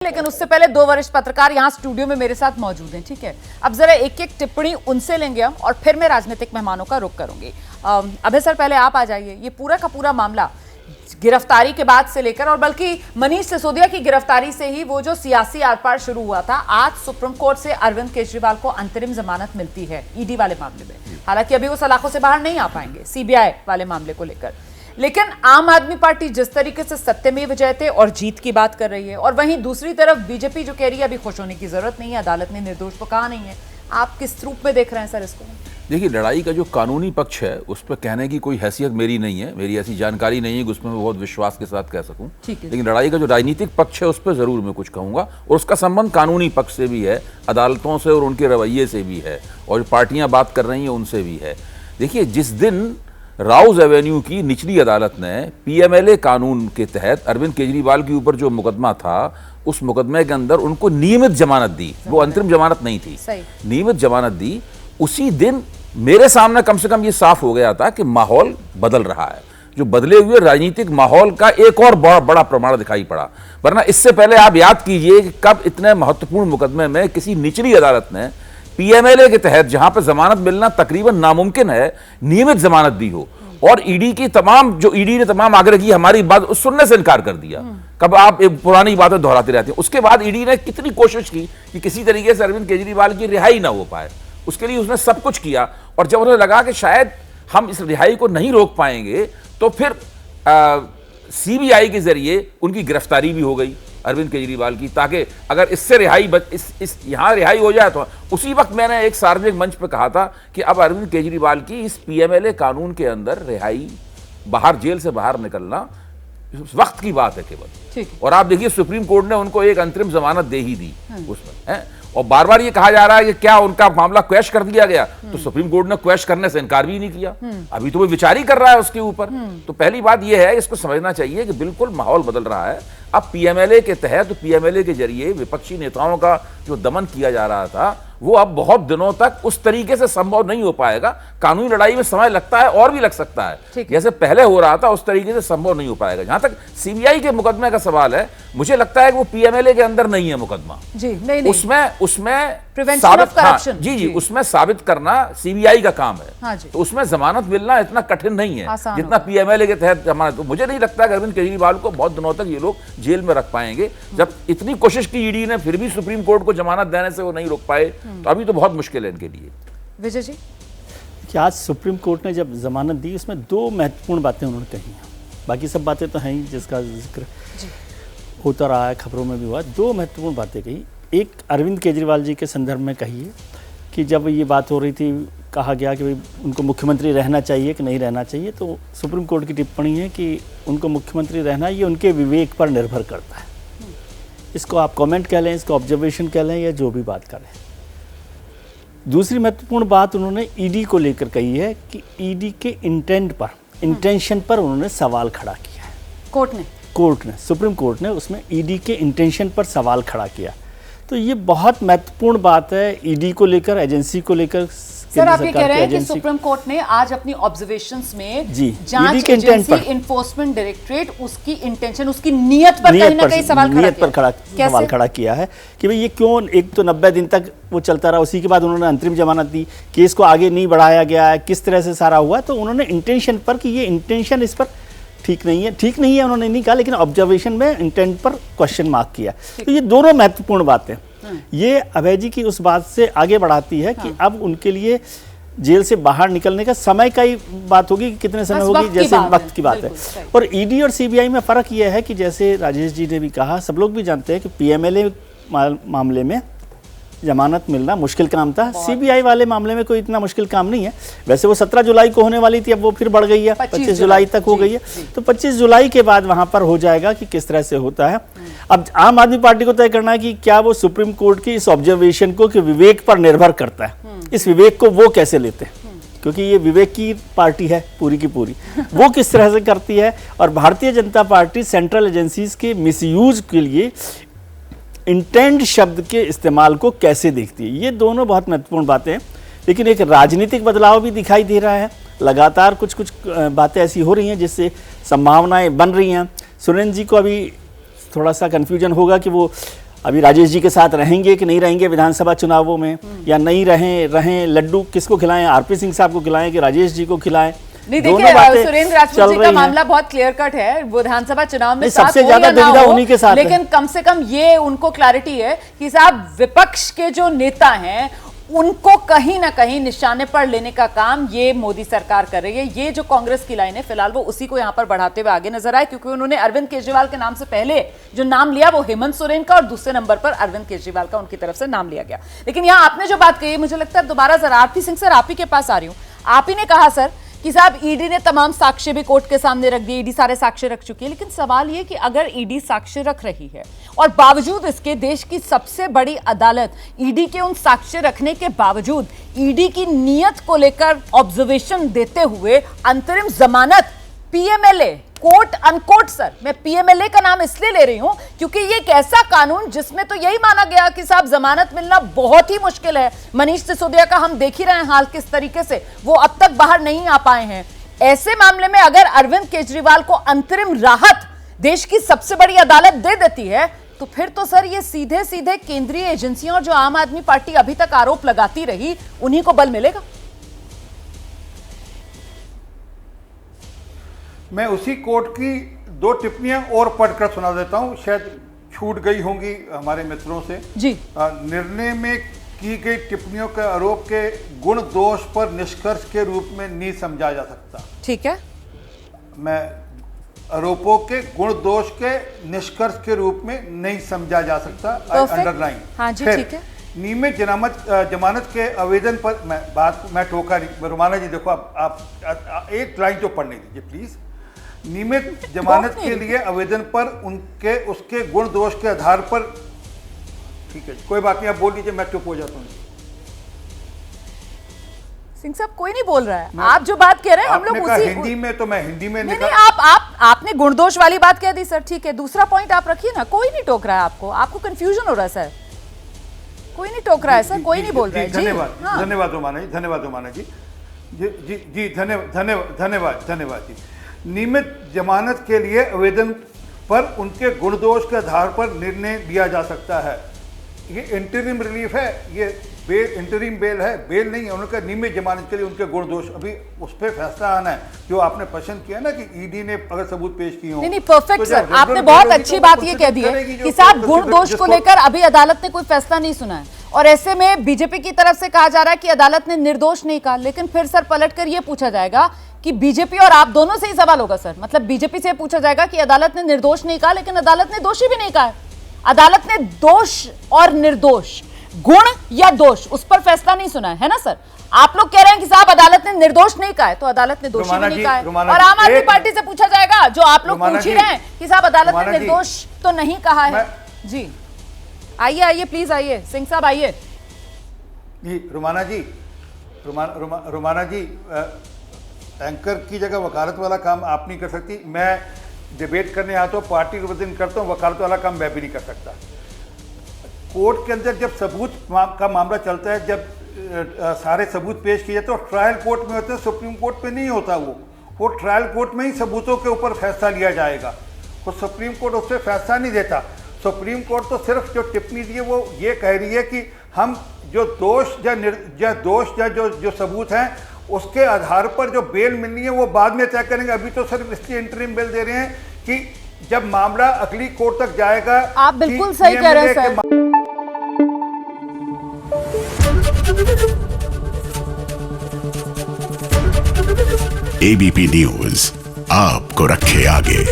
लेकिन उससे पहले दो वरिष्ठ पत्रकार यहां स्टूडियो में मेरे साथ मौजूद हैं। ठीक है, अब जरा एक एक टिप्पणी उनसे लेंगे हम और फिर मैं राजनीतिक मेहमानों का रुख करूंगी। अभय सर, पहले आप आ जाइए। ये पूरा का पूरा मामला गिरफ्तारी के बाद से लेकर और बल्कि मनीष सिसोदिया की गिरफ्तारी से ही वो जो सियासी आरपार शुरू हुआ था, आज सुप्रीम कोर्ट से अरविंद केजरीवाल को अंतरिम जमानत मिलती है ईडी वाले मामले में। हालांकि अभी वो सलाखों से बाहर नहीं आ पाएंगे सीबीआई वाले मामले को लेकर, लेकिन आम आदमी पार्टी जिस तरीके से सत्यमेव जयते और जीत की बात कर रही है, और वहीं दूसरी तरफ बीजेपी जो कह रही है अभी खुश होने की जरूरत नहीं है, अदालत ने निर्दोष को कहा नहीं है। आप किस रूप में देख रहे हैं सर इसको? देखिए, लड़ाई का जो कानूनी पक्ष है उस पर कहने की कोई हैसियत मेरी नहीं है, मेरी ऐसी जानकारी नहीं है कि उसमें मैं बहुत विश्वास के साथ कह सकूं। लेकिन लड़ाई का जो राजनीतिक पक्ष है उस पर जरूर मैं कुछ कहूंगा, और उसका संबंध कानूनी पक्ष से भी है, अदालतों से और उनके रवैये से भी है, और जो पार्टियां बात कर रही हैं उनसे भी है। देखिए, जिस दिन राउज एवेन्यू की निचली अदालत ने पीएमएलए कानून के तहत अरविंद केजरीवाल के ऊपर जो मुकदमा था, उस मुकदमे के अंदर उनको नियमित जमानत दी, वो अंतरिम जमानत नहीं थी, नियमित जमानत दी, उसी दिन मेरे सामने कम से कम ये साफ हो गया था कि माहौल बदल रहा है। जो बदले हुए राजनीतिक माहौल का एक और बड़ा प्रमाण दिखाई पड़ा। वरना इससे पहले आप याद कीजिए कि कब इतने महत्वपूर्ण मुकदमे में किसी निचली अदालत ने पीएमएलए के तहत, जहां पर जमानत मिलना तकरीबन नामुमकिन है, नियमित जमानत दी हो, और ईडी ने तमाम आग्रह की, हमारी बात सुनने से इनकार कर दिया। कब आप एक पुरानी बातें दोहराते रहते हैं। उसके बाद ईडी ने कितनी कोशिश की कि किसी तरीके से अरविंद केजरीवाल की रिहाई ना हो पाए, उसके लिए उसने सब कुछ किया, और जब उन्हें लगा कि शायद हम इस रिहाई को नहीं रोक पाएंगे, तो फिर सीबीआई के जरिए उनकी गिरफ्तारी भी हो गई अरविंद केजरीवाल की, ताकि अगर इससे रिहाई यहां रिहाई हो जाए। तो उसी वक्त मैंने एक सार्वजनिक मंच पर कहा था कि अब अरविंद केजरीवाल की इस पीएमएलए कानून के अंदर रिहाई, बाहर जेल से बाहर निकलना वक्त की बात है केवल। और आप देखिए, सुप्रीम कोर्ट ने उनको एक अंतरिम जमानत दे ही दी उसमें है। और बार बार ये कहा जा रहा है कि क्या उनका मामला क्वैश कर दिया गया, तो सुप्रीम कोर्ट ने क्वैश करने से इनकार भी नहीं किया। अभी तो वो विचार ही कर रहा है उसके ऊपर। तो पहली बात ये है, इसको समझना चाहिए कि बिल्कुल माहौल बदल रहा है। अब पीएमएलए के तहत, पीएमएलए के जरिए विपक्षी नेताओं का जो दमन किया जा रहा था, वो अब बहुत दिनों तक उस तरीके से संभव नहीं हो पाएगा। कानूनी लड़ाई में समय लगता है और भी लग सकता है, जैसे पहले हो रहा था उस तरीके से संभव नहीं हो पाएगा। जहां तक सीबीआई के मुकदमे का सवाल है, मुझे लगता है कि वो पीएमएलए के अंदर नहीं है मुकदमा जी, नहीं। उसमें साबित, जी, उसमें साबित करना सीबीआई का काम है। तो उसमें जमानत मिलना इतना कठिन नहीं है जितना पीएमएलए के तहत जमानत। तो मुझे नहीं लगता कि अरविंद केजरीवाल को बहुत दिनों तक ये लोग जेल में रख पाएंगे। जब इतनी कोशिश की ईडी ने, फिर भी सुप्रीम कोर्ट को जमानत देने से वो नहीं रोक पाए, तो अभी तो बहुत मुश्किल है इनके लिए। विजय जी, कि आज सुप्रीम कोर्ट ने जब जमानत दी, उसमें दो महत्वपूर्ण बातें उन्होंने कही हैं। बाकी सब बातें तो हैं ही, जिसका जिक्र होता रहा है, खबरों में भी हुआ। दो महत्वपूर्ण बातें कही। एक अरविंद केजरीवाल जी के संदर्भ में कही है कि जब ये बात हो रही थी, कहा गया कि भाई उनको मुख्यमंत्री रहना चाहिए कि नहीं रहना चाहिए, तो सुप्रीम कोर्ट की टिप्पणी है कि उनको मुख्यमंत्री रहना ये उनके विवेक पर निर्भर करता है। इसको आप कमेंट कह लें, इसको ऑब्जर्वेशन कह लें, या जो भी बात करें। दूसरी महत्वपूर्ण बात उन्होंने ईडी को लेकर कही है कि ईडी के इंटेंशन पर उन्होंने सवाल खड़ा किया है। कोर्ट ने, सुप्रीम कोर्ट ने उसमें ईडी के इंटेंशन पर सवाल खड़ा किया। तो ये बहुत महत्वपूर्ण बात है ईडी को लेकर, एजेंसी को लेकर। सर, आप ये कह रहे हैं कि सुप्रीम कोर्ट ने आज अपनी ऑब्जर्वेशंस में जांच एजेंसी, इन्फोर्समेंट डायरेक्टरेट, उसकी इंटेंशन, उसकी नीयत पर कहीं ना कहीं सवाल खड़ा किया है कि भाई ये क्यों, एक तो 90 दिन तक वो चलता रहा, उसी के बाद उन्होंने अंतरिम जमानत दी, केस को आगे नहीं बढ़ाया गया है, किस तरह से सारा हुआ। तो उन्होंने इंटेंशन पर, कि ये इंटेंशन इस पर ठीक नहीं है उन्होंने नहीं कहा, लेकिन ऑब्जर्वेशन में इंटेंट पर क्वेश्चन मार्क किया। तो ये दोनों महत्वपूर्ण बातें ये अभय जी की उस बात से आगे बढ़ाती है कि अब उनके लिए जेल से बाहर निकलने का समय का ही बात होगी कि कितने समय होगी, जैसे वक्त की बात है। और ईडी और सीबीआई में फ़र्क यह है कि जैसे राजेश जी ने भी कहा, सब लोग भी जानते हैं कि पीएमएलए मामले में जमानत मिलना मुश्किल काम था। सीबीआई वाले मामले में कोई इतना मुश्किल काम नहीं है। वैसे वो 17 जुलाई को होने वाली थी, अब वो फिर बढ़ गई है, 25 जुलाई तक हो गई है। तो 25 जुलाई के बाद वहां पर हो जाएगा कि किस तरह से होता है। अब आम आदमी पार्टी को तय करना है कि क्या वो सुप्रीम कोर्ट की इस ऑब्जर्वेशन को, कि विवेक पर निर्भर करता है, इस विवेक को वो कैसे लेते हैं, क्योंकि ये विवेक की पार्टी है पूरी की पूरी, वो किस तरह से करती है। और Bharatiya Janata party central agencies के मिसयूज के लिए इंटेंट शब्द के इस्तेमाल को कैसे देखती है। ये दोनों बहुत महत्वपूर्ण बातें हैं। लेकिन एक राजनीतिक बदलाव भी दिखाई दे रहा है। लगातार कुछ बातें ऐसी हो रही हैं जिससे संभावनाएं बन रही हैं। सुरेंद्र जी को अभी थोड़ा सा कन्फ्यूजन होगा कि वो अभी राजेश जी के साथ रहेंगे कि नहीं रहेंगे विधानसभा चुनावों में, या नहीं रहें लड्डू किसको खिलाएं, आरपी सिंह साहब को खिलाएं कि राजेश जी को खिलाएं? नहीं, देखिए सुरेंद्र राजपूत जी का मामला बहुत क्लियर कट है, विधानसभा चुनाव में सबसे ज्यादा दुविधा उन्हीं के साथ, लेकिन कम से कम ये उनको क्लैरिटी है कि साहब विपक्ष के जो नेता हैं उनको कहीं ना कहीं निशाने पर लेने का काम ये मोदी सरकार कर रही है। ये जो कांग्रेस की लाइन है फिलहाल वो उसी को यहां पर बढ़ाते हुए आगे नजर आए, क्योंकि उन्होंने अरविंद केजरीवाल के नाम से पहले जो नाम लिया वो हेमंत सोरेन का और दूसरे नंबर पर अरविंद केजरीवाल का उनकी तरफ से नाम लिया गया। लेकिन यहां आपने जो बात कही मुझे लगता है दोबारा जरा आरपी सिंह सर आप ही के पास आ रही हूं। आप ही ने कहा सर कि साहब ईडी ने तमाम साक्ष्य भी कोर्ट के सामने रख दिए, ईडी सारे साक्ष्य रख चुकी है, लेकिन सवाल ये कि अगर ईडी साक्ष्य रख रही है और बावजूद इसके देश की सबसे बड़ी अदालत ईडी के उन साक्ष्य रखने के बावजूद ईडी की नीयत को लेकर ऑब्जर्वेशन देते हुए अंतरिम जमानत पीएमएलए कोट अनकोट, सर मैं पीएमएलए का नाम इसलिए ले रही हूं क्योंकि ये एक ऐसा कानून जिसमें तो यही माना गया कि साहब जमानत मिलना बहुत ही मुश्किल है। मनीष सिसोदिया का हम देख ही रहे हैं हाल किस तरीके से वो अब तक बाहर नहीं आ पाए हैं। ऐसे मामले में अगर अरविंद केजरीवाल को अंतरिम राहत देश की सबसे बड़ी अदालत दे देती है तो फिर तो सर ये सीधे सीधे केंद्रीय एजेंसियों और जो आम आदमी पार्टी अभी तक आरोप लगाती रही उन्हीं को बल मिलेगा। मैं उसी कोर्ट की 2 टिप्पणियां और पढ़कर सुना देता हूं, शायद छूट गई होंगी हमारे मित्रों से जी। निर्णय में की गई टिप्पणियों के आरोप के गुण दोष पर निष्कर्ष के रूप में नहीं समझा जा सकता। ठीक है, मैं आरोपों के गुण दोष के निष्कर्ष के रूप में नहीं समझा जा सकता, अंडरलाइन। हाँ जी, ठीक है। नियमित जमानत के आवेदन पर मैं टोका नहीं। रुमाना जी देखो, आप एक लाइन तो पढ़ने दीजिए प्लीज। नियमित जमानत के लिए आवेदन पर उसके गुण दोष के आधार पर, ठीक है कोई बात नहीं, आप बोल दीजिए, मैं चुप हो जाता हूँ। सिंह साहब कोई नहीं बोल रहा है, आप जो बात कह रहे हैं हम लोग उसी हिंदी में, तो मैं हिंदी में नहीं, आपने गुणदोष वाली बात कह दी सर, ठीक है दूसरा पॉइंट आप रखिए ना, कोई नहीं टोक रहा है आपको कंफ्यूजन हो रहा है सर, कोई नहीं टोक रहा है सर, कोई नहीं बोल रहा है। धन्यवाद, धन्यवाद रोमाना जी, धन्यवाद रोमाना जी, जी धन्यवाद जी। नियमित जमानत के लिए आवेदन पर उनके गुणदोष के आधार पर निर्णय लिया जा सकता है। ये इंटरिम रिलीफ है, ये बेल इंटरिम बेल है, बेल नहीं है। उनका नियमित जमानत के लिए उनके गुण दोष, अभी उस पर फैसला आना है। जो आपने पसंद किया ना कि ईडी ने अगर सबूत पेश किए हो, नहीं परफेक्ट सर, आपने बहुत अच्छी बात ये कह दी है कि साहब गुण दोष को लेकर अभी अदालत ने कोई फैसला नहीं सुना है, और ऐसे में बीजेपी की तरफ से कहा जा रहा है कि अदालत ने निर्दोष नहीं कहा, लेकिन फिर सर पलटकर यह पूछा जाएगा कि बीजेपी और आप दोनों से ही सवाल होगा सर, मतलब बीजेपी से पूछा जाएगा कि अदालत ने निर्दोष नहीं कहा, लेकिन अदालत ने दोषी भी नहीं कहा है। अदालत ने दोष और निर्दोष, गुण या दोष, उस पर फैसला नहीं सुना है ना सर। आप लोग कह रहे हैं कि साहब अदालत ने निर्दोष नहीं कहा है, तो अदालत ने दोषी भी नहीं कहा है, और आम आदमी पार्टी से पूछा जाएगा जो आप लोग पूछ ही रहे हैं कि साहब अदालत ने निर्दोष तो नहीं कहा है। जी आइए प्लीज आइए, सिंह साहब आइए। जी रुमाना जी, एंकर की जगह वकालत वाला काम आप नहीं कर सकती। मैं डिबेट करने आता हूँ, पार्टी रिप्रेजेंट करता हूँ, वकालत वाला काम मैं भी नहीं कर सकता। कोर्ट के अंदर जब सबूत का मामला चलता है, जब सारे सबूत पेश किए जाते हैं, तो ट्रायल कोर्ट में होते हैं, सुप्रीम कोर्ट में नहीं होता। वो ट्रायल कोर्ट में ही सबूतों के ऊपर फैसला लिया जाएगा, वो सुप्रीम कोर्ट उससे फैसला नहीं देता। सुप्रीम कोर्ट तो सिर्फ जो टिप्पणी दी है वो ये कह रही है कि हम जो दोष या जो सबूत हैं उसके आधार पर जो बेल मिलनी है वो बाद में तय करेंगे। अभी तो सिर्फ इसलिए इंटरिम बेल दे रहे हैं कि जब मामला अगली कोर्ट तक जाएगा। आप बिल्कुल सही कह रहे हैं सर। एबीपी न्यूज आपको रखे आगे।